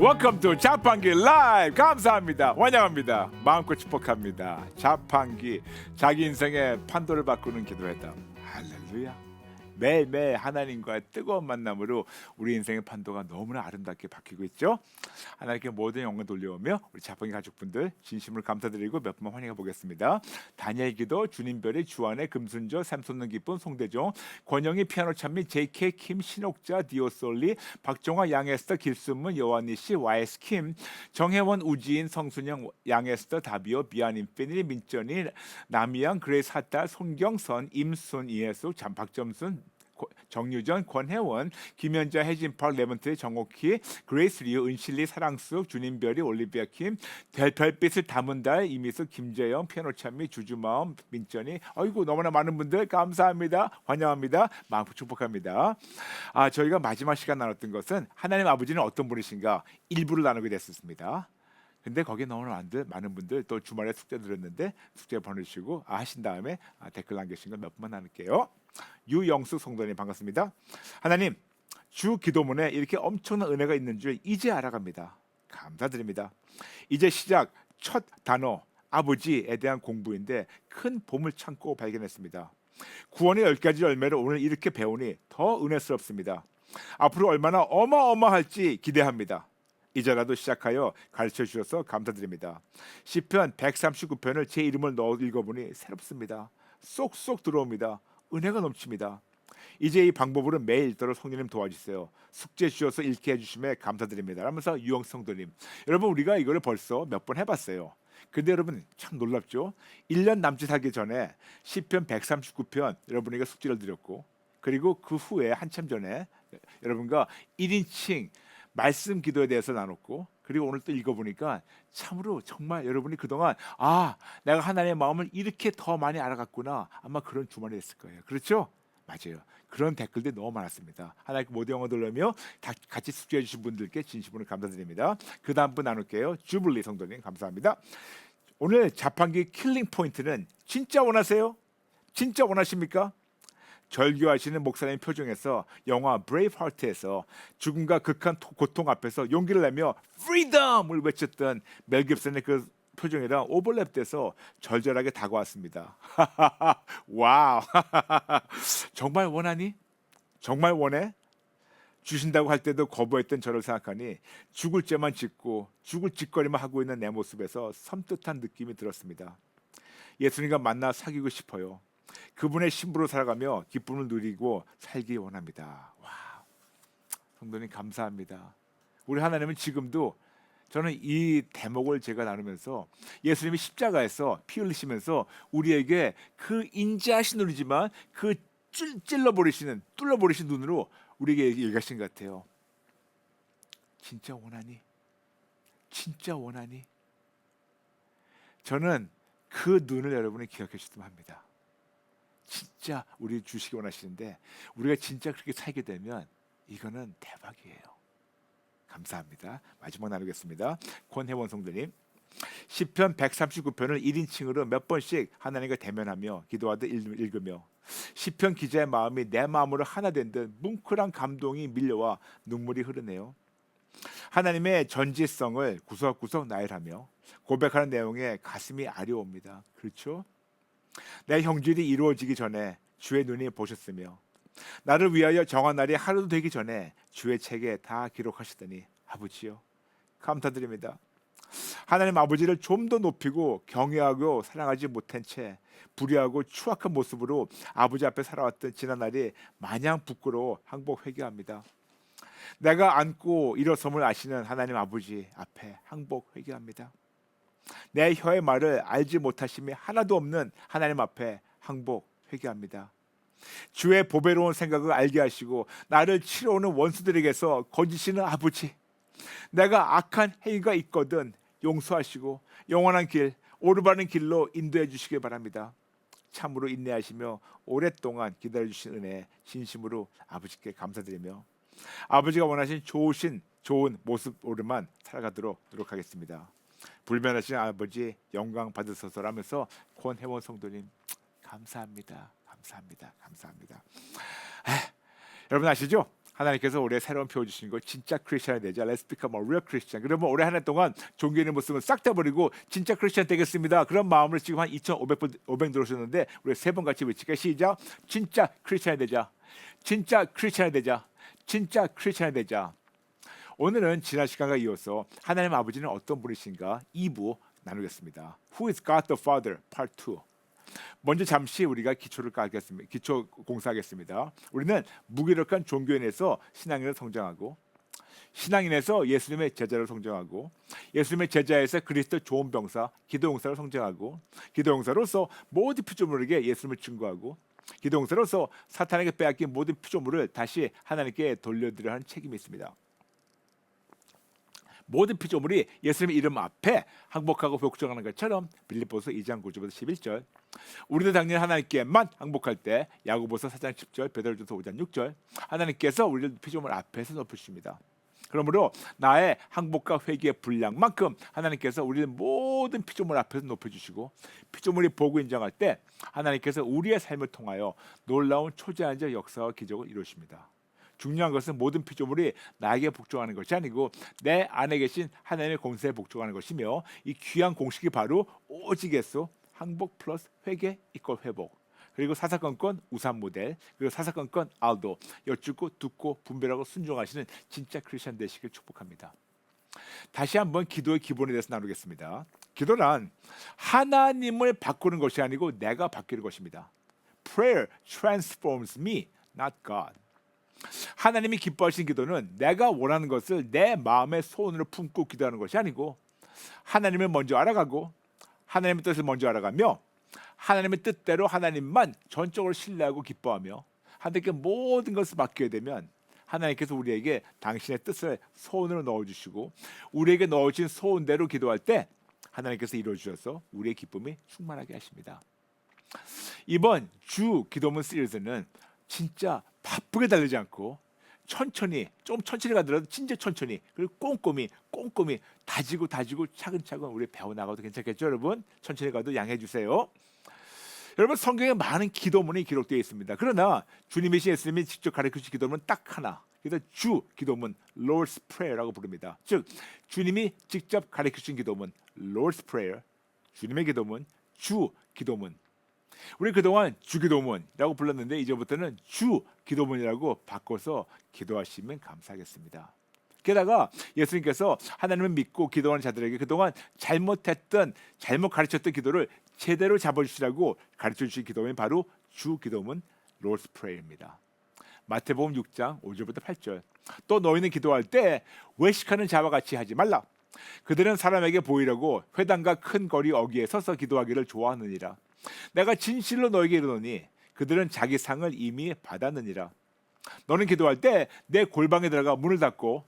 Welcome to 자판기 라이브. 감사합니다. 환영합니다. 마음껏 축복합니다. 자판기, 자기 인생의 판도를 바꾸는 기도회다. 할렐루야. 매일매일 하나님과의 뜨거운 만남으로 우리 인생의 판도가 너무나 아름답게 바뀌고 있죠. 하나님께 모든 영광 돌려오며 우리 자판기 가족분들 진심으로 감사드리고 몇 번만 환영해 보겠습니다. 다니엘 기도, 주님별이, 주안의, 금순조, 샘솟는 기쁨, 송대종, 권영희, 피아노 찬미, JK, 김, 신옥자, 디오솔리, 박종화, 양에스터, 길순문, 여완니씨, YS 킴, 정혜원, 우지인, 성순영, 양에스터, 다비오, 비안 인피니티, 민전이, 남이양, 그레이스 핫달, 손경선, 임순, 이해수, 박점순, 정유전, 권혜원, 김현자, 혜진팍, 레몬트의 정옥희, 그레이스 리우, 은실리, 사랑수, 주님별이, 올리비아 킴, 별빛을 담은 달, 이미수, 김재영, 피아노 찬미, 주주마음, 민전이. 아이고 너무나 많은 분들 감사합니다. 환영합니다. 마음껏 축복합니다. 저희가 마지막 시간 나눴던 것은 하나님 아버지는 어떤 분이신가 일부를 나누게 됐었습니다. 근데 거기에 너무 많은 분들 또 주말에 숙제 들었는데 숙제 보내주시고 하신 다음에 댓글 남겨주신 거 몇 번만 나눌게요. 유영숙 성도님 반갑습니다. 하나님, 주 기도문에 이렇게 엄청난 은혜가 있는 줄 이제 알아갑니다. 감사드립니다. 이제 시작 첫 단어 아버지에 대한 공부인데 큰 봄을 참고 발견했습니다. 구원의 10가지 열매를 오늘 이렇게 배우니 더 은혜스럽습니다. 앞으로 얼마나 어마어마할지 기대합니다. 이제라도 시작하여 가르쳐 주셔서 감사드립니다. 시편 139편을 제 이름을 넣어 읽어보니 새롭습니다. 쏙쏙 들어옵니다. 은혜가 넘칩니다. 이제 이 방법으로 매일 읽도록 성령님 도와주세요. 숙제 주셔서 읽게 해주심에 감사드립니다. 하면서 유영성도님, 여러분 우리가 이거를 벌써 몇 번 해봤어요. 근데 여러분 참 놀랍죠? 1년 남짓 하기 전에 시편 139편 여러분에게 숙제를 드렸고, 그리고 그 후에 한참 전에 여러분과 1인칭 말씀 기도에 대해서 나눴고, 그리고 오늘 또 읽어보니까 참으로 정말 여러분이 그동안 내가 하나님의 마음을 이렇게 더 많이 알아갔구나, 아마 그런 주말이 됐을 거예요. 그렇죠? 맞아요. 그런 댓글들이 너무 많았습니다. 하나님께 모든 영광 돌리며 같이 숙제해 주신 분들께 진심으로 감사드립니다. 그 다음 분 나눌게요. 주블리 성도님 감사합니다. 오늘 자판기 킬링 포인트는 진짜 원하세요? 진짜 원하십니까? 절규하시는 목사님 표정에서 영화 브레이브하트에서 죽음과 극한 고통 앞에서 용기를 내며 프리덤을 외쳤던 멜 깁슨의 그 표정이랑 오버랩돼서 절절하게 다가왔습니다. 와우. 정말 원하니? 정말 원해? 주신다고 할 때도 거부했던 저를 생각하니 죽을 죄만 짓고 죽을 짓거리만 하고 있는 내 모습에서 섬뜩한 느낌이 들었습니다. 예수님과 만나 사귀고 싶어요. 그분의 신부로 살아가며 기쁨을 누리고 살기 원합니다. 와, 성도님 감사합니다. 우리 하나님은 지금도, 저는 이 대목을 제가 나누면서 예수님이 십자가에서 피 흘리시면서 우리에게 그 인자하신 눈이지만 그 뚫려버리시는 눈으로 우리에게 얘기하신 것 같아요. 진짜 원하니? 진짜 원하니? 저는 그 눈을 여러분이 기억해 주셨으면 합니다. 진짜 우리 주시기 원하시는데 우리가 진짜 그렇게 살게 되면 이거는 대박이에요. 감사합니다. 마지막 나누겠습니다. 권혜원 성도님, 시편 139편을 1인칭으로 몇 번씩 하나님과 대면하며 기도하듯 읽으며 시편 기자의 마음이 내 마음으로 하나 된 듯 뭉클한 감동이 밀려와 눈물이 흐르네요. 하나님의 전지성을 구석구석 나열하며 고백하는 내용에 가슴이 아려옵니다. 그렇죠? 내 형질이 이루어지기 전에 주의 눈이 보셨으며 나를 위하여 정한 날이 하루도 되기 전에 주의 책에 다 기록하시더니 아버지요 감사드립니다. 하나님 아버지를 좀 더 높이고 경외하고 사랑하지 못한 채 불의하고 추악한 모습으로 아버지 앞에 살아왔던 지난 날이 마냥 부끄러워 항복 회개합니다. 내가 안고 일어섬을 아시는 하나님 아버지 앞에 항복 회개합니다. 내 혀의 말을 알지 못하심이 하나도 없는 하나님 앞에 항복 회개합니다. 주의 보배로운 생각을 알게 하시고 나를 치러오는 원수들에게서 건지시는 아버지, 내가 악한 행위가 있거든 용서하시고 영원한 길, 오르바른 길로 인도해 주시길 바랍니다. 참으로 인내하시며 오랫동안 기다려주신 은혜 진심으로 아버지께 감사드리며 아버지가 원하신 좋은 모습으로만 살아가도록 노력하겠습니다. 불변하신 아버지 영광 받으소서라면서 권혜원 성도님 감사합니다. 감사합니다. 여러분 아시죠? 하나님께서 올해 새로운 표어 주신 거 진짜 크리스천이 되자. Let's become a real Christian. 그러면 올해 한 해 동안 종교인의 모습을 싹 다 버리고 진짜 크리스천 되겠습니다. 그런 마음으로 지금 한 2,500 들어오셨는데 우리 세 번 같이 외칠게요. 시작. 진짜 크리스천이 되자. 진짜 크리스천이 되자. 진짜 크리스천이 되자. 오늘은 지난 시간과 이어서 하나님 아버지는 어떤 분이신가 2부 나누겠습니다. Who is God the Father? Part 2. 먼저 잠시 우리가 기초를 깔겠습니다. 기초 공사하겠습니다. 우리는 무기력한 종교인에서 신앙인을 성장하고 신앙인에서 예수님의 제자로 성장하고 예수님의 제자에서 그리스도 좋은 병사 기도용사로 성장하고 기도용사로서 모든 피조물에게 예수님을 증거하고 기도용사로서 사탄에게 빼앗긴 모든 피조물을 다시 하나님께 돌려드려야 하는 책임이 있습니다. 모든 피조물이 예수님의 이름 앞에 항복하고 복종하는 것처럼 빌립보서 2장 9절부터 11절 우리도 당연히 하나님께만 항복할 때 야고보서 4장 10절 베드로전서 5장 6절 하나님께서 우리를 피조물 앞에서 높으십니다. 그러므로 나의 항복과 회개의 분량만큼 하나님께서 우리를 모든 피조물 앞에서 높여주시고 피조물이 보고 인정할 때 하나님께서 우리의 삶을 통하여 놀라운 초자연적 역사와 기적을 이루십니다. 중요한 것은 모든 피조물이 나에게 복종하는 것이 아니고 내 안에 계신 하나님의 공세에 복종하는 것이며 이 귀한 공식이 바로 오직 예수 항복 플러스 회개 이퀄 회복 그리고 사사건건 우산 모델 그리고 사사건건 알도 여쭙고 듣고 분별하고 순종하시는 진짜 크리스천 되시길 축복합니다. 다시 한번 기도의 기본에 대해서 나누겠습니다. 기도란 하나님을 바꾸는 것이 아니고 내가 바뀌는 것입니다. Prayer transforms me, not God. 하나님이 기뻐하시는 기도는 내가 원하는 것을 내 마음의 소원으로 품고 기도하는 것이 아니고 하나님을 먼저 알아가고 하나님의 뜻을 먼저 알아가며 하나님의 뜻대로 하나님만 전적으로 신뢰하고 기뻐하며 하나님께 모든 것을 맡기게 되면 하나님께서 우리에게 당신의 뜻을 소원으로 넣어주시고 우리에게 넣어주신 소원대로 기도할 때 하나님께서 이루어주셔서 우리의 기쁨이 충만하게 하십니다. 이번 주 기도문 시리즈는 진짜 바쁘게 달리지 않고 천천히 좀 천천히 가더라도 진짜 천천히 그리고 꼼꼼히 다지고 차근차근 우리 배워나가도 괜찮겠죠 여러분? 천천히 가도 양해해 주세요. 여러분 성경에 많은 기도문이 기록되어 있습니다. 그러나 주님이신 예수님이 직접 가르쳐주신 기도문은 딱 하나. 그래서 주 기도문 Lord's Prayer라고 부릅니다. 즉 주님이 직접 가르쳐주신 기도문 Lord's Prayer 주님의 기도문 주 기도문 우리 그동안 주기도문이라고 불렀는데 이제부터는 주기도문이라고 바꿔서 기도하시면 감사하겠습니다. 게다가 예수님께서 하나님을 믿고 기도하는 자들에게 그동안 잘못 가르쳤던 기도를 제대로 잡아주시라고 가르쳐주신 기도문이 바로 주기도문 Lord's Prayer입니다. 마태복음 6장 5절부터 8절 또 너희는 기도할 때 외식하는 자와 같이 하지 말라. 그들은 사람에게 보이려고 회당과 큰 거리 어귀에 서서 기도하기를 좋아하느니라. 내가 진실로 너에게 이르노니 그들은 자기 상을 이미 받았느니라. 너는 기도할 때 내 골방에 들어가 문을 닫고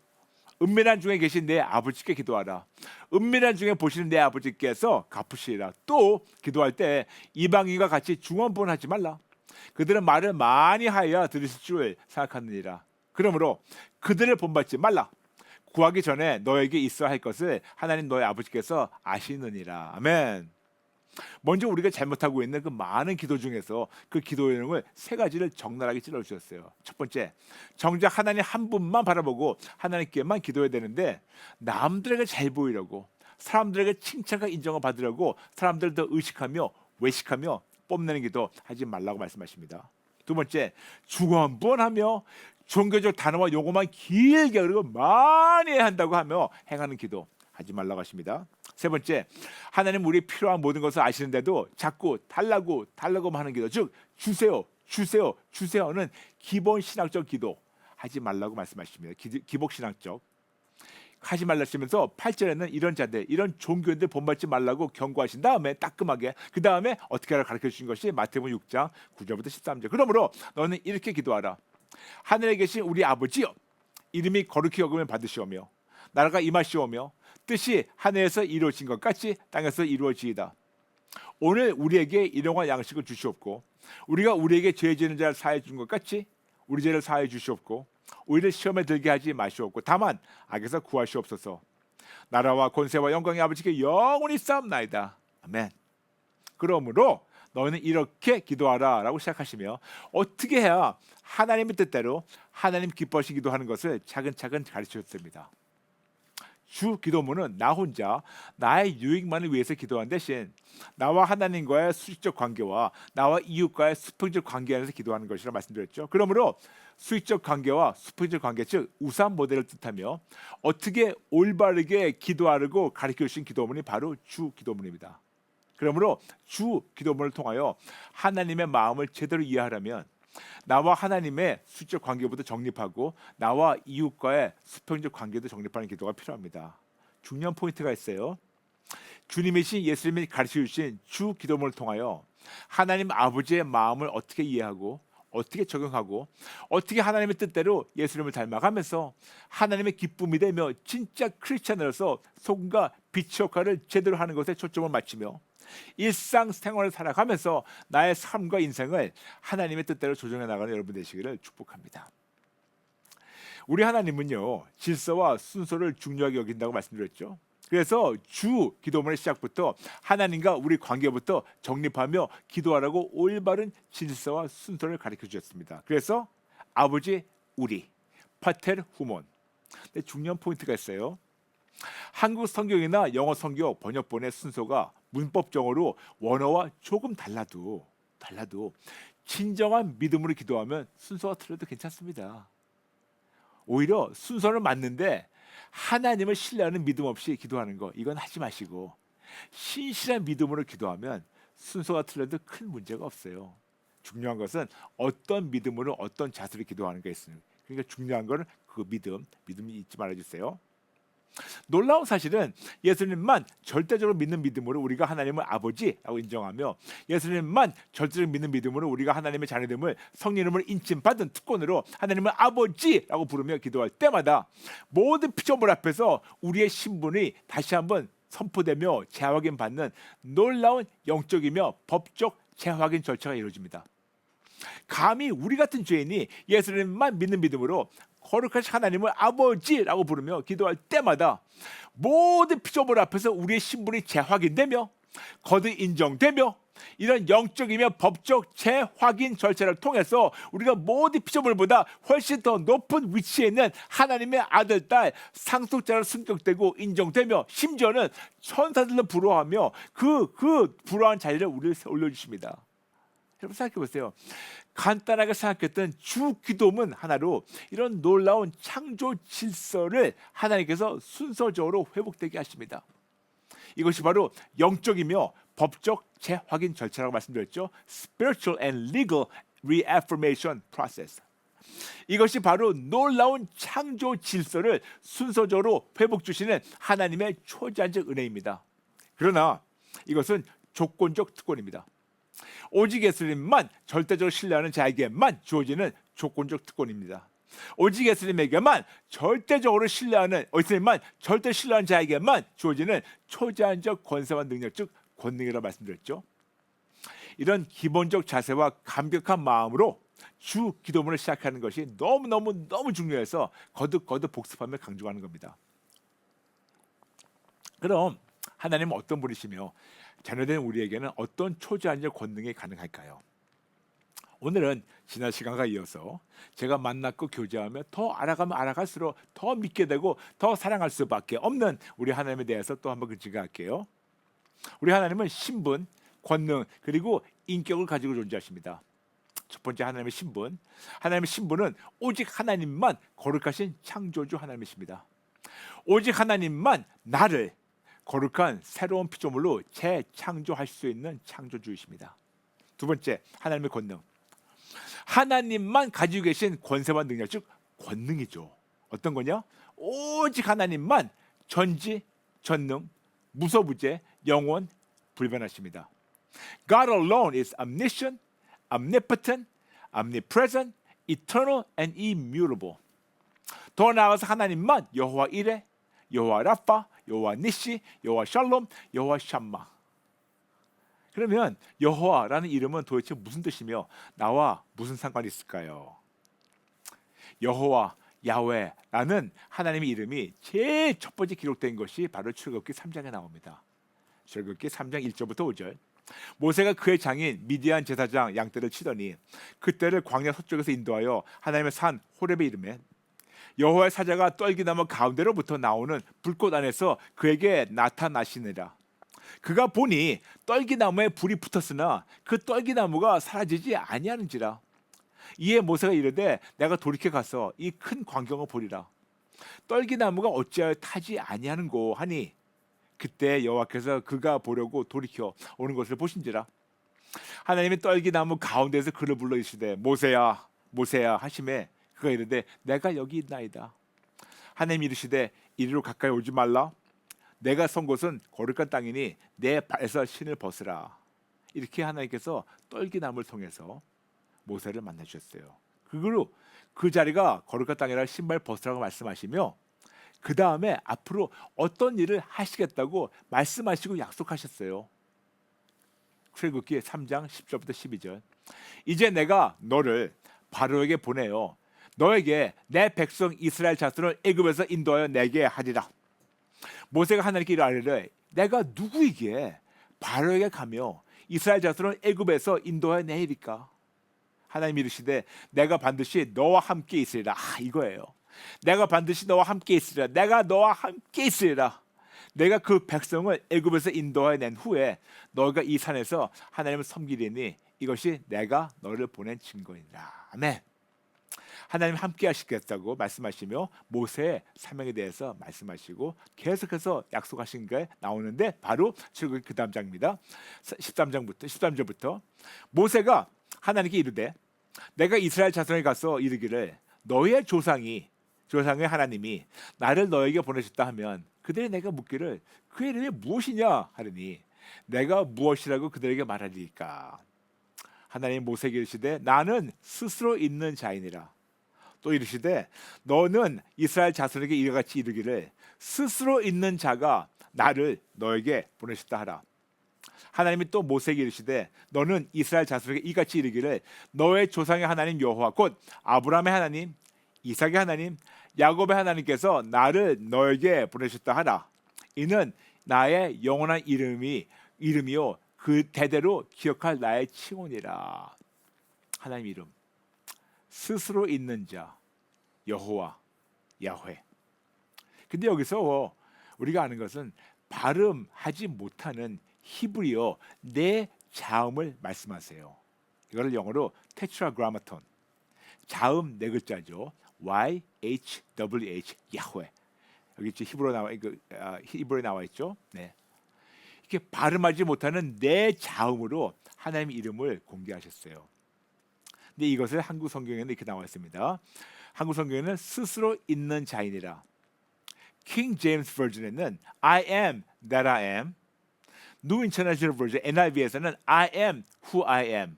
은밀한 중에 계신 내 아버지께 기도하라. 은밀한 중에 보시는 내 아버지께서 갚으시리라. 또 기도할 때 이방인과 같이 중언부언하지 말라. 그들은 말을 많이 하여 들으실 줄 생각하느니라. 그러므로 그들을 본받지 말라. 구하기 전에 너에게 있어야 할 것을 하나님 너의 아버지께서 아시느니라. 아멘. 먼저 우리가 잘못하고 있는 그 많은 기도 중에서 그 기도 내용을 세 가지를 적나라하게 찔러주셨어요. 첫 번째, 정작 하나님 한 분만 바라보고 하나님께만 기도해야 되는데 남들에게 잘 보이려고 사람들에게 칭찬과 인정을 받으려고 사람들을 더 의식하며 외식하며 뽐내는 기도 하지 말라고 말씀하십니다. 두 번째, 중언부언하며 종교적 단어와 용어만 길게 그리고 많이 한다고 하며 행하는 기도 하지 말라고 하십니다. 세 번째, 하나님 우리 필요한 모든 것을 아시는데도 자꾸 달라고만 하는 기도, 즉 주세요는 기본 신학적 기도 하지 말라고 말씀하십니다. 기복 신학적 하지 말라 하시면서 8절에는 이런 자들, 이런 종교인들 본받지 말라고 경고하신 다음에 따끔하게 그 다음에 어떻게 하라 가르쳐 주신 것이 마태복음 6장 9절부터 13절. 그러므로 너는 이렇게 기도하라. 하늘에 계신 우리 아버지여, 이름이 거룩히 여김을 받으시오며 나라가 임하시오며 뜻이 하늘에서 이루어진 것 같이 땅에서 이루어지이다. 오늘 우리에게 일용할 양식을 주시옵고 우리가 우리에게 죄 지는 자를 사해 준 것 같이 우리 죄를 사해 주시옵고 우리를 시험에 들게 하지 마시옵고 다만 악에서 구하시옵소서. 나라와 권세와 영광의 아버지께 영원히 싸움나이다. 아멘. 그러므로 너는 이렇게 기도하라라고 시작하시며 어떻게 해야 하나님의 뜻대로 하나님 기뻐하시 기도하는 것을 차근차근 가르치셨습니다. 주 기도문은 나 혼자 나의 유익만을 위해서 기도한 대신 나와 하나님과의 수직적 관계와 나와 이웃과의 수평적 관계 안에서 기도하는 것이라 말씀드렸죠. 그러므로 수직적 관계와 수평적 관계, 즉 우상 모델을 뜻하며 어떻게 올바르게 기도하라고 가르쳐 주신 기도문이 바로 주 기도문입니다. 그러므로 주 기도문을 통하여 하나님의 마음을 제대로 이해하려면 나와 하나님의 수적 관계부터 정립하고 나와 이웃과의 수평적 관계도 정립하는 기도가 필요합니다. 중요한 포인트가 있어요. 주님이신 예수님이 가르쳐 주신 주 기도문을 통하여 하나님 아버지의 마음을 어떻게 이해하고 어떻게 적용하고 어떻게 하나님의 뜻대로 예수님을 닮아가면서 하나님의 기쁨이 되며 진짜 크리스찬으로서 소금과 빛의 역할을 제대로 하는 것에 초점을 맞추며 일상생활을 살아가면서 나의 삶과 인생을 하나님의 뜻대로 조정해 나가는 여러분 되시기를 축복합니다. 우리 하나님은요, 질서와 순서를 중요하게 여긴다고 말씀드렸죠. 그래서 주 기도문의 시작부터 하나님과 우리 관계부터 정립하며 기도하라고 올바른 질서와 순서를 가르쳐 주셨습니다. 그래서 아버지 우리 파텔 후몬. 근데 중요한 포인트가 있어요. 한국 성경이나 영어 성경 번역본의 순서가 문법적으로 원어와 조금 달라도 진정한 믿음으로 기도하면 순서가 틀려도 괜찮습니다. 오히려 순서를 맞는데 하나님을 신뢰하는 믿음 없이 기도하는 거, 이건 하지 마시고 신실한 믿음으로 기도하면 순서가 틀려도 큰 문제가 없어요. 중요한 것은 어떤 믿음으로 어떤 자세로 기도하는 게 있습니다. 그러니까 중요한 거는 그 믿음이 잊지 말아주세요. 놀라운 사실은 예수님만 절대적으로 믿는 믿음으로 우리가 하나님을 아버지라고 인정하며 예수님만 절대적으로 믿는 믿음으로 우리가 하나님의 자녀됨을 성령님을 인침받은 특권으로 하나님을 아버지라고 부르며 기도할 때마다 모든 피조물 앞에서 우리의 신분이 다시 한번 선포되며 재확인 받는 놀라운 영적이며 법적 재확인 절차가 이루어집니다. 감히 우리 같은 죄인이 예수님만 믿는 믿음으로 거룩하신 하나님을 아버지라고 부르며 기도할 때마다 모든 피조물 앞에서 우리의 신분이 재확인되며 거듭 인정되며 이런 영적이며 법적 재확인 절차를 통해서 우리가 모든 피조물보다 훨씬 더 높은 위치에 있는 하나님의 아들, 딸, 상속자로 승격되고 인정되며 심지어는 천사들로 부러워하며 그 부러워한 자리를 우리를 올려주십니다. 여러분 생각해 보세요. 간단하게 생각했던 주 기도문 하나로 이런 놀라운 창조 질서를 하나님께서 순서적으로 회복되게 하십니다. 이것이 바로 영적이며 법적 재확인 절차라고 말씀드렸죠. Spiritual and legal reaffirmation process. 이것이 바로 놀라운 창조 질서를 순서적으로 회복 주시는 하나님의 초자연적 은혜입니다. 그러나 이것은 조건적 특권입니다. 오직 예수님만 절대적으로 신뢰하는 자에게만 주어지는 조건적 특권입니다. 오직 예수님에게만 절대적으로 신뢰하는 예수님만 절대 신뢰하는 자에게만 주어지는 초자연적 권세와 능력, 즉 권능이라고 말씀드렸죠. 이런 기본적 자세와 감격한 마음으로 주 기도문을 시작하는 것이 너무 중요해서 거듭 복습하며 강조하는 겁니다. 그럼 하나님은 어떤 분이시며 자녀된 우리에게는 어떤 초자연적 권능이 가능할까요? 오늘은 지난 시간과 이어서 제가 만났고 교제하며 더 알아가면 알아갈수록 더 믿게 되고 더 사랑할 수밖에 없는 우리 하나님에 대해서 또 한번 증거할게요. 우리 하나님은 신분, 권능 그리고 인격을 가지고 존재하십니다. 첫 번째 하나님의 신분. 하나님의 신분은 오직 하나님만 거룩하신 창조주 하나님이십니다. 오직 하나님만 나를 거룩한 새로운 피조물로 재창조할 수 있는 창조주이십니다. 두 번째, 하나님의 권능. 하나님만 가지고 계신 권세와 능력, 즉 권능이죠. 어떤 거냐? 오직 하나님만 전지, 전능, 무소부재, 영원, 불변하십니다. God alone is omniscient, omnipotent, omnipresent, eternal and immutable. 더 나아가서 하나님만 여호와 이레, 여호와 라파, 여호와 니시, 여호와 샬롬, 여호와 샴마. 그러면 여호와라는 이름은 도대체 무슨 뜻이며 나와 무슨 상관이 있을까요? 여호와, 야훼라는 하나님의 이름이 제일 첫 번째 기록된 것이 바로 출애굽기 3장에 나옵니다. 출애굽기 3장 1절부터 5절. 모세가 그의 장인 미디안 제사장 양떼를 치더니 그때를 광야 서쪽에서 인도하여 하나님의 산 호렙에 이르매 여호와의 사자가 떨기나무 가운데로부터 나오는 불꽃 안에서 그에게 나타나시니라. 그가 보니 떨기나무에 불이 붙었으나 그 떨기나무가 사라지지 아니하는지라. 이에 모세가 이르되 내가 돌이켜 가서 이 큰 광경을 보리라. 떨기나무가 어찌하여 타지 아니하는고 하니 그때 여호와께서 그가 보려고 돌이켜 오는 것을 보신지라. 하나님이 떨기나무 가운데서 그를 불러 이르시되 모세야 모세야 하시매 그가 이르되 내가 여기 있나이다. 하나님이 이르시되 이리로 가까이 오지 말라. 내가 선 곳은 거룩한 땅이니 내 발에서 신을 벗으라. 이렇게 하나님께서 떨기나무를 통해서 모세를 만나 주셨어요. 그리고 그 자리가 거룩한 땅이라 신발 벗으라고 말씀하시며 그 다음에 앞으로 어떤 일을 하시겠다고 말씀하시고 약속하셨어요. 출애굽기 3장 10절부터 12절. 이제 내가 너를 바로에게 보내어 너에게 내 백성 이스라엘 자손을 애굽에서 인도하여 내게 하리라. 모세가 하나님께 이르되 내가 누구이기에 바로에게 가며 이스라엘 자손을 애굽에서 인도하여 내리까. 하나님이 이르시되 내가 반드시 너와 함께 있으리라. 이거예요. 내가 반드시 너와 함께 있으리라. 내가 너와 함께 있으리라. 내가 그 백성을 애굽에서 인도하여 낸 후에 너희가 이 산에서 하나님을 섬기리니 이것이 내가 너를 보낸 증거이니라. 아멘. 하나님 함께 하시겠다고 말씀하시며 모세의 사명에 대해서 말씀하시고 계속해서 약속하신 게 나오는데 바로 출애굽기 그 다음 장입니다. 13절부터 모세가 하나님께 이르되 내가 이스라엘 자손에 가서 이르기를 너희의 조상의 하나님이 나를 너에게 보내셨다 하면 그들이 내가 묻기를 그의 이름이 무엇이냐 하리니 내가 무엇이라고 그들에게 말하리까. 하나님 모세에게 이르시되 나는 스스로 있는 자이니라. 또 이르시되 너는 이스라엘 자손에게 이같이 이르기를 스스로 있는 자가 나를 너에게 보내셨다 하라. 하나님이 또 모세에게 이르시되 너는 이스라엘 자손에게 이같이 이르기를 너의 조상의 하나님 여호와 곧 아브라함의 하나님 이삭의 하나님 야곱의 하나님께서 나를 너에게 보내셨다 하라. 이는 나의 영원한 이름이요 그 대대로 기억할 나의 칭호니라. 하나님 이름 스스로 있는 자 여호와 야훼. 근데 여기서 우리가 아는 것은 발음하지 못하는 히브리어 네 자음을 말씀하세요. 이거를 영어로 테트라그라마톤 자음 네 글자죠. YHWH 야훼. 여기 히브리어에 나와 있죠. 네. 이렇게 발음하지 못하는 네 자음으로 하나님의 이름을 공개하셨어요. 근데 이것을 한국 성경에는 이렇게 나와 있습니다. 한국 성경에는 스스로 있는 자이니라. 킹 제임스 버전에는 I am that I am. New International Version NIV에서는 I am who I am.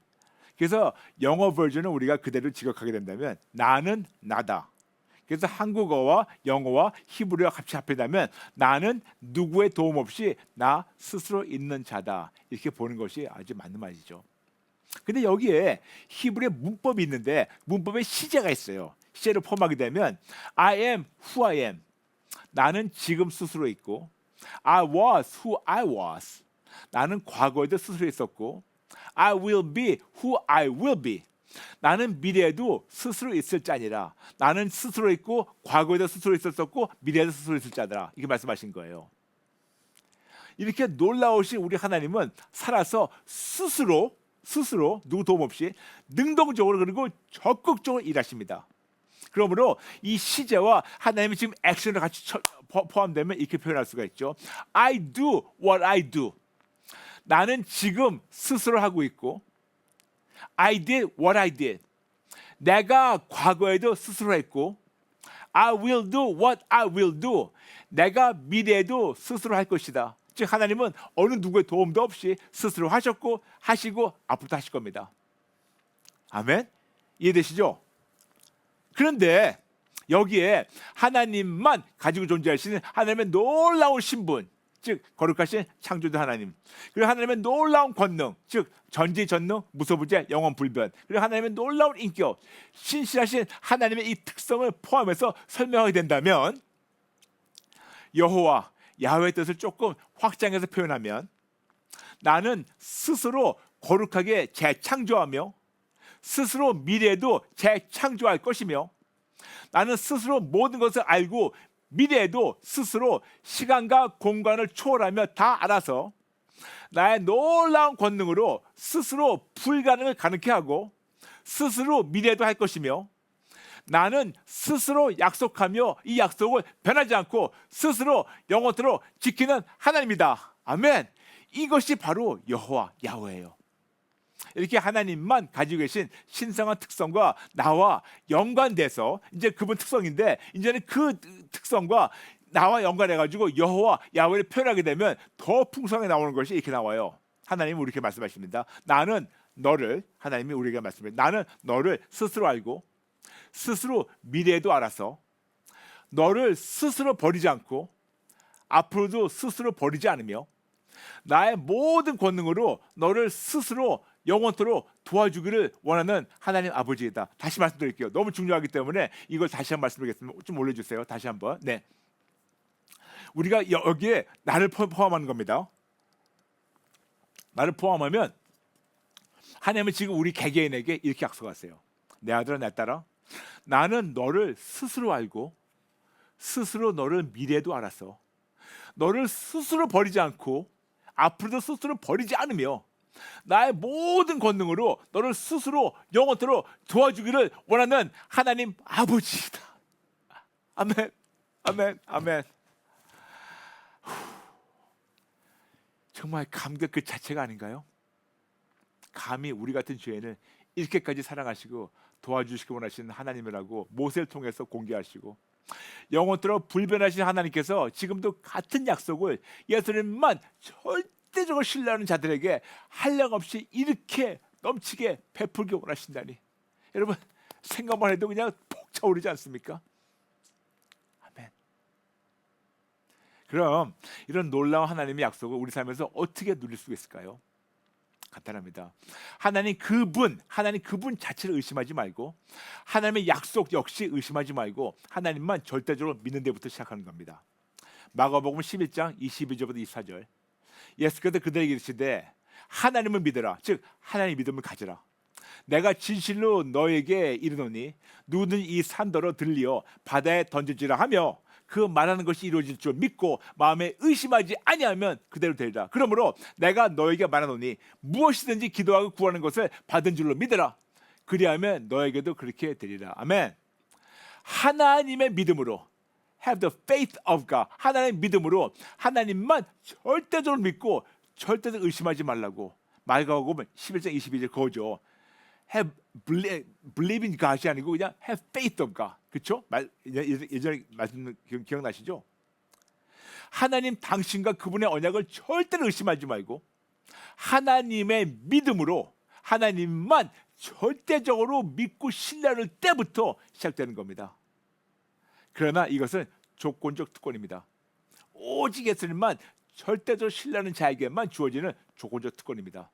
그래서 영어 버전은 우리가 그대로 직역하게 된다면 나는 나다. 그래서 한국어와 영어와 히브리어가 같이 합해다면 나는 누구의 도움 없이 나 스스로 있는 자다. 이렇게 보는 것이 아주 맞는 말이죠. 근데 여기에 히브리어 문법이 있는데 문법에 시제가 있어요. 시제를 포함하게 되면 I am who I am. 나는 지금 스스로 있고 I was who I was. 나는 과거에도 스스로 있었고 I will be who I will be. 나는 미래에도 스스로 있을 자니라. 나는 스스로 있고 과거에도 스스로 있었었고 미래에도 스스로 있을 자더라. 이렇게 말씀하신 거예요. 이렇게 놀라우신 우리 하나님은 살아서 스스로 누구 도움 없이 능동적으로 그리고 적극적으로 일하십니다. 그러므로 이 시제와 하나님의 지금 액션을 같이 포함되면 이렇게 표현할 수가 있죠. I do what I do. 나는 지금 스스로 하고 있고 I did what I did. 내가 과거에도 스스로 했고 I will do what I will do. 내가 미래에도 스스로 할 것이다. 즉 하나님은 어느 누구의 도움도 없이 스스로 하셨고 하시고 앞으로도 하실 겁니다. 아멘? 이해되시죠? 그런데 여기에 하나님만 가지고 존재하시는 하나님의 놀라운 신분, 즉 거룩하신 창조주 하나님, 그리고 하나님의 놀라운 권능, 즉 전지전능, 무소부재, 영원불변, 그리고 하나님의 놀라운 인격, 신실하신 하나님의 이 특성을 포함해서 설명하게 된다면 여호와 야훼의 뜻을 조금 확장해서 표현하면 나는 스스로 거룩하게 재창조하며 스스로 미래에도 재창조할 것이며 나는 스스로 모든 것을 알고 미래에도 스스로 시간과 공간을 초월하며 다 알아서 나의 놀라운 권능으로 스스로 불가능을 가능케 하고 스스로 미래에도 할 것이며 나는 스스로 약속하며 이 약속을 변하지 않고 스스로 영원토록 지키는 하나님이다. 아멘. 이것이 바로 여호와 야훼예요. 이렇게 하나님만 가지고 계신 신성한 특성과 나와 연관돼서 이제 그분 특성인데 이제는 그 특성과 나와 연관해가지고 여호와 야훼를 표현하게 되면 더 풍성하게 나오는 것이 이렇게 나와요. 하나님은 우리에게 말씀하십니다. 나는 너를, 하나님이 우리에게 말씀합니다. 나는 너를 스스로 알고 스스로 미래에도 알아서 너를 스스로 버리지 않고 앞으로도 스스로 버리지 않으며 나의 모든 권능으로 너를 스스로 영원토록 도와주기를 원하는 하나님 아버지이다. 다시 말씀드릴게요. 너무 중요하기 때문에 이걸 다시 한번 말씀드리겠습니다. 좀 올려주세요. 다시 한번. 네, 우리가 여기에 나를 포함하는 겁니다. 나를 포함하면 하나님은 지금 우리 개개인에게 이렇게 약속하세요. 내 아들아 내 딸아, 나는 너를 스스로 알고 스스로 너를 미래도 알아서 너를 스스로 버리지 않고 앞으로도 스스로 버리지 않으며 나의 모든 권능으로 너를 스스로 영원토록 도와주기를 원하는 하나님 아버지이다. 아멘, 아멘, 아멘. 정말 감격 그 자체가 아닌가요? 감히 우리 같은 죄인을 이렇게까지 사랑하시고 도와주시기 원하시는 하나님이라고 모세를 통해서 공개하시고 영원토록 불변하신 하나님께서 지금도 같은 약속을 예수님만 절대적으로 신뢰하는 자들에게 한량없이 이렇게 넘치게 베풀기 원하신다니, 여러분 생각만 해도 그냥 벅차오르지 않습니까? 아멘. 그럼 이런 놀라운 하나님의 약속을 우리 삶에서 어떻게 누릴 수 있을까요? 간단합니다. 하나님 그분 자체를 의심하지 말고 하나님의 약속 역시 의심하지 말고 하나님만 절대적으로 믿는 데부터 시작하는 겁니다. 마가복음 11장 22절부터 24절. 예수께서 그들에게 이르시되 하나님을 믿으라. 즉 하나님의 믿음을 가지라. 내가 진실로 너에게 이르노니 누구든 이 산더러 들리어 바다에 던져지라 하며 그 말하는 것이 이루어질 줄 믿고 마음에 의심하지 아니하면 그대로 되리라. 그러므로 내가 너에게 말하노니 무엇이든지 기도하고 구하는 것을 받은 줄로 믿으라. 그리하면 너에게도 그렇게 되리라. 아멘. 하나님의 믿음으로 have the faith of God. 하나님의 믿음으로 하나님만 절대적으로 믿고 절대적으로 의심하지 말라고. 마가복음 11장 22절 그거죠. have believe in God이 아니고 그냥 have faith of God. 그렇죠? 예전에 말씀 기억나시죠? 하나님 당신과 그분의 언약을 절대로 의심하지 말고 하나님의 믿음으로 하나님만 절대적으로 믿고 신뢰할 때부터 시작되는 겁니다. 그러나 이것은 조건적 특권입니다. 오직 예수님만 절대적으로 신뢰하는 자에게만 주어지는 조건적 특권입니다.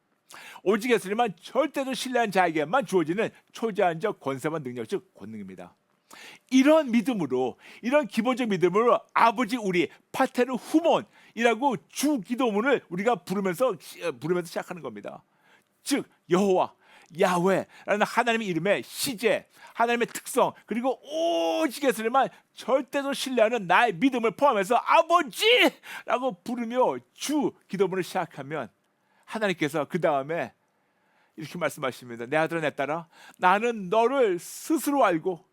오직 예수님만 절대로 신뢰하는 자에게만 주어지는 초자연적 권세와 능력, 즉 권능입니다. 이런 믿음으로, 이런 기본적 믿음으로 아버지 우리 파테르 후몬이라고 주 기도문을 우리가 부르면서 시작하는 겁니다. 즉 여호와 야훼라는 하나님의 이름의 시제, 하나님의 특성, 그리고 오직 예수님만 절대로 신뢰하는 나의 믿음을 포함해서 아버지라고 부르며 주 기도문을 시작하면 하나님께서 그 다음에 이렇게 말씀하십니다. 내 아들아 내 딸아, 나는 너를 스스로 알고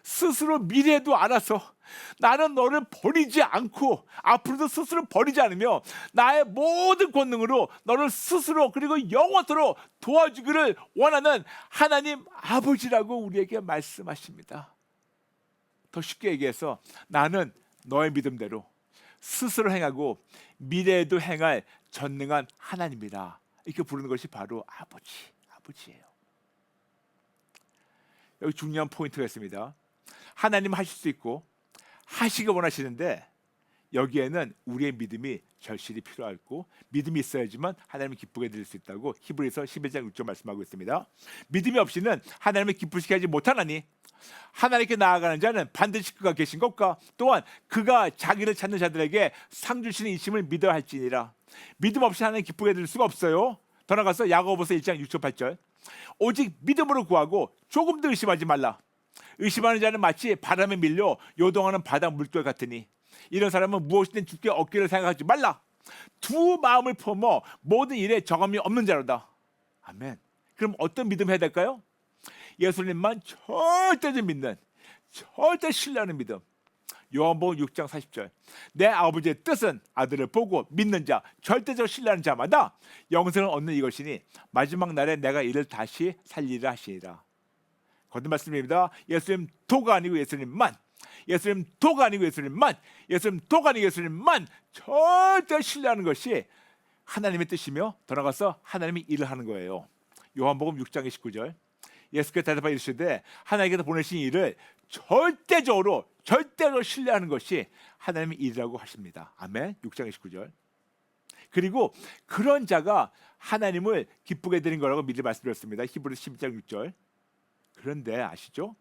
스스로 미래도 알아서 나는 너를 버리지 않고 앞으로도 스스로 버리지 않으며 나의 모든 권능으로 너를 스스로 그리고 영원토록 도와주기를 원하는 하나님 아버지라고 우리에게 말씀하십니다. 더 쉽게 얘기해서 나는 너의 믿음대로 스스로 행하고 미래에도 행할 전능한 하나님이다. 이렇게 부르는 것이 바로 아버지예요. 여기 중요한 포인트가 있습니다. 하나님 하실 수 있고 하시기 원하시는데 여기에는 우리의 믿음이 절실히 필요하고 믿음이 있어야지만 하나님을 기쁘게 드릴 수 있다고 히브리서 11장 6절 말씀하고 있습니다. 믿음이 없이는 하나님을 기쁘시게 하지 못하나니 하나님께 나아가는 자는 반드시 그가 계신 것과 또한 그가 자기를 찾는 자들에게 상 주시는 이심을 믿어야 할지니라. 믿음 없이 하나님 기쁘게 해드릴 수가 없어요. 더 나가서 야고보서 1장 6절 8절 오직 믿음으로 구하고 조금도 의심하지 말라. 의심하는 자는 마치 바람에 밀려 요동하는 바다 물결 같으니 이런 사람은 무엇이든 주께 얻기를 생각하지 말라. 두 마음을 품어 모든 일에 정함이 없는 자로다. 아멘. 그럼 어떤 믿음 해야 될까요? 예수님만 절대로 믿는, 절대 신뢰하는 믿음. 요한복음 6장 40절 내 아버지의 뜻은 아들을 보고 믿는 자, 절대적으로 신뢰하는 자마다 영생을 얻는 이것이니 마지막 날에 내가 이를 다시 살리라 하시니라. 거듭 말씀입니다. 예수님 도가 아니고 예수님만, 예수님 도가 아니고 예수님만, 예수님 도가 아니고 예수님만 절대 신뢰하는 것이 하나님의 뜻이며 더 나아가서 하나님이 일을 하는 거예요. 요한복음 6장 29절 예수께서 대답하여 이르시되 하나님께서 보내신 일을 절대로 신뢰하는 것이 하나님의 일이라고 하십니다. 아멘. 6장 29절. 그리고 그런 자가 하나님을 기쁘게 드린 거라고 미리 말씀드렸습니다. 히브리서 12장 6절. 그런데 아시죠?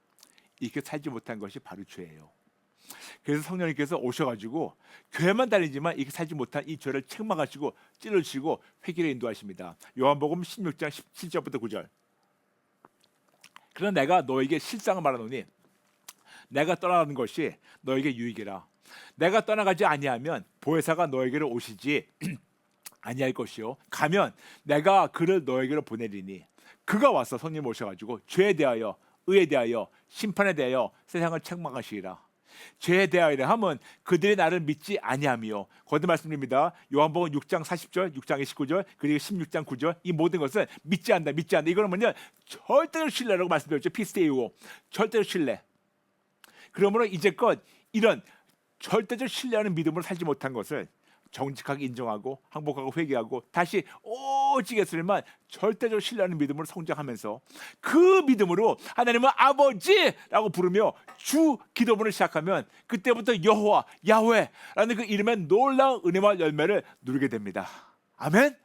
이렇게 살지 못한 것이 바로 죄예요. 그래서 성령님께서 오셔가지고 교회만 다니지만 이렇게 살지 못한 이 죄를 책망하시고 찔러주시고 회개를 인도하십니다. 요한복음 16장 17절부터 9절. 그러나 내가 너에게 실상을 말하노니 내가 떠나가는 것이 너에게 유익이라. 내가 떠나가지 아니하면 보혜사가 너에게로 오시지 아니할 것이요 가면 내가 그를 너에게로 보내리니 그가 와서 성령 오셔가지고 죄에 대하여 의에 대하여 심판에 대하여 세상을 책망하시리라. 죄에 대하여 하면 그들이 나를 믿지 아니하며 거듭 말씀드립니다. 요한복음 6장 40절 6장 29절 그리고 16장 9절 이 모든 것은 믿지 않는다 믿지 않는다. 이거는 뭐냐 절대로 신뢰라고 말씀드렸죠. 피스테이오 절대로 신뢰. 그러므로 이제껏 이런 절대적 신뢰하는 믿음으로 살지 못한 것을 정직하게 인정하고 항복하고 회개하고 다시 오직 예수님만 절대적으로 신뢰하는 믿음으로 성장하면서 그 믿음으로 하나님은 아버지라고 부르며 주 기도문을 시작하면 그때부터 여호와 야훼라는 그 이름의 놀라운 은혜와 열매를 누리게 됩니다. 아멘.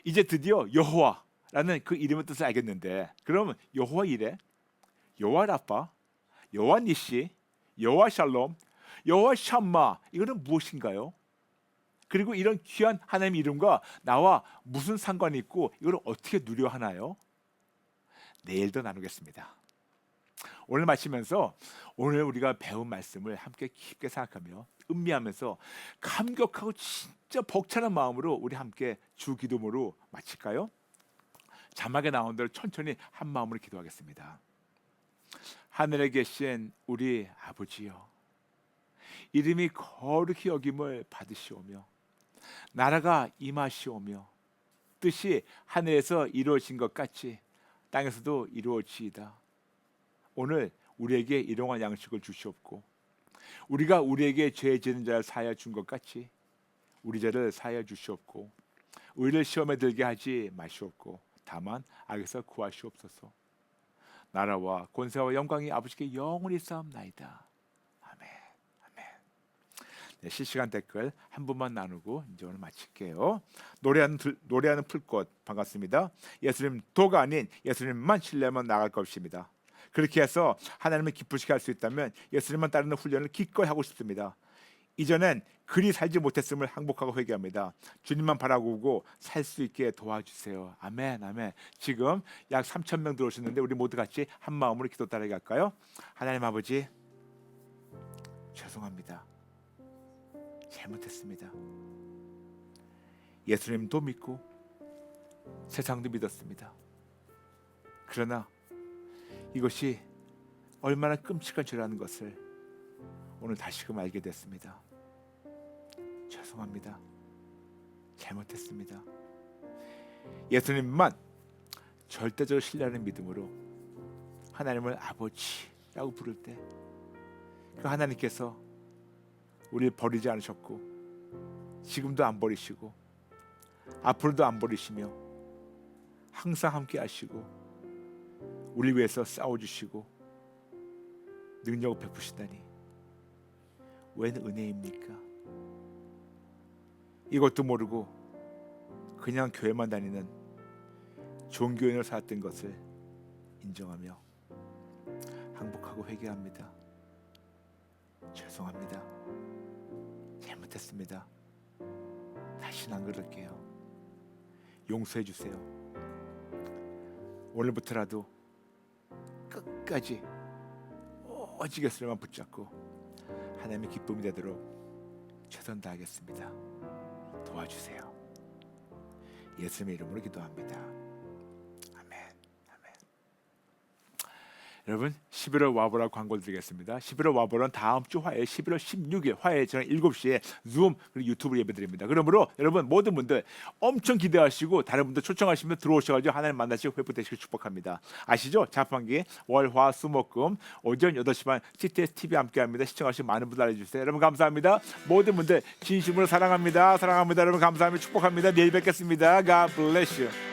이제 드디어 여호와라는 그 이름의 뜻을 알겠는데 그러면 여호와 이레, 여호와 라파, 여호와 니시, 여호와 샬롬, 여호와 샴마 이거는 무엇인가요? 그리고 이런 귀한 하나님의 이름과 나와 무슨 상관이 있고 이걸 어떻게 누려 하나요? 내일도 나누겠습니다. 오늘 마치면서 오늘 우리가 배운 말씀을 함께 깊게 생각하며 음미하면서 감격하고 진짜 벅찬한 마음으로 우리 함께 주 기도문으로 마칠까요? 자막에 나온 대로 천천히 한 마음으로 기도하겠습니다. 하늘에 계신 우리 아버지여, 이름이 거룩히 여김을 받으시오며 나라가 임하시오며 뜻이 하늘에서 이루어진 것 같이 땅에서도 이루어지이다. 오늘 우리에게 일용할 양식을 주시옵고 우리가 우리에게 죄 지은 자를 사하여 준 것 같이 우리 죄를 사하여 주시옵고 우리를 시험에 들게 하지 마시옵고 다만 악에서 구하시옵소서. 나라와 권세와 영광이 아버지께 영원히 쌓옵나이다. 아멘. 아멘. 네, 실시간 댓글 한 분만 나누고 이제 오늘 마칠게요. 노래하는 풀꽃 반갑습니다. 예수님 도가 아닌 예수님만 신뢰하면 나갈 것입니다. 그렇게 해서 하나님을 기쁘시게 할 수 있다면 예수님만 따르는 훈련을 기꺼이 하고 싶습니다. 이전엔 그리 살지 못했음을 항복하고 회개합니다. 주님만 바라보고 살 수 있게 도와주세요. 아멘, 아멘. 지금 약 3,000명 들어오셨는데 우리 모두 같이 한 마음으로 기도 따르게 할까요? 하나님 아버지, 죄송합니다. 잘못했습니다. 예수님도 믿고 세상도 믿었습니다. 그러나 이것이 얼마나 끔찍한 죄라는 것을 오늘 다시금 알게 됐습니다. 죄송합니다. 잘못했습니다. 예수님만 절대적으로 신뢰하는 믿음으로 하나님을 아버지라고 부를 때 그 하나님께서 우리를 버리지 않으셨고 지금도 안 버리시고 앞으로도 안 버리시며 항상 함께 하시고 우리 위해서 싸워주시고 능력을 베푸시다니 웬 은혜입니까? 이것도 모르고 그냥 교회만 다니는 종교인으로 살았던 것을 인정하며 항복하고 회개합니다. 죄송합니다. 잘못했습니다. 다시는 안 그럴게요. 용서해 주세요. 오늘부터라도 끝까지 오직에서만 붙잡고 하나님의 기쁨이 되도록 최선 다하겠습니다. 도와주세요. 예수님의 이름으로 기도합니다. 아멘. 아멘. 여러분 11월 와보라 광고 드리겠습니다. 11월 와보라는 다음 주 화요일 11월 16일 화요일 저녁 7시에 줌 그리고 유튜브 예배드립니다. 그러므로 여러분 모든 분들 엄청 기대하시고 다른 분들 초청하시면 들어오셔가지고 하나님 만나시고 회복되시길 축복합니다. 아시죠? 자판기 월화 수목금 오전 8시 반 CTS TV 함께합니다. 시청하시면 많은 분들 알려주세요. 여러분 감사합니다. 모든 분들 진심으로 사랑합니다. 사랑합니다. 여러분 감사합니다. 축복합니다. 내일 뵙겠습니다. God bless you.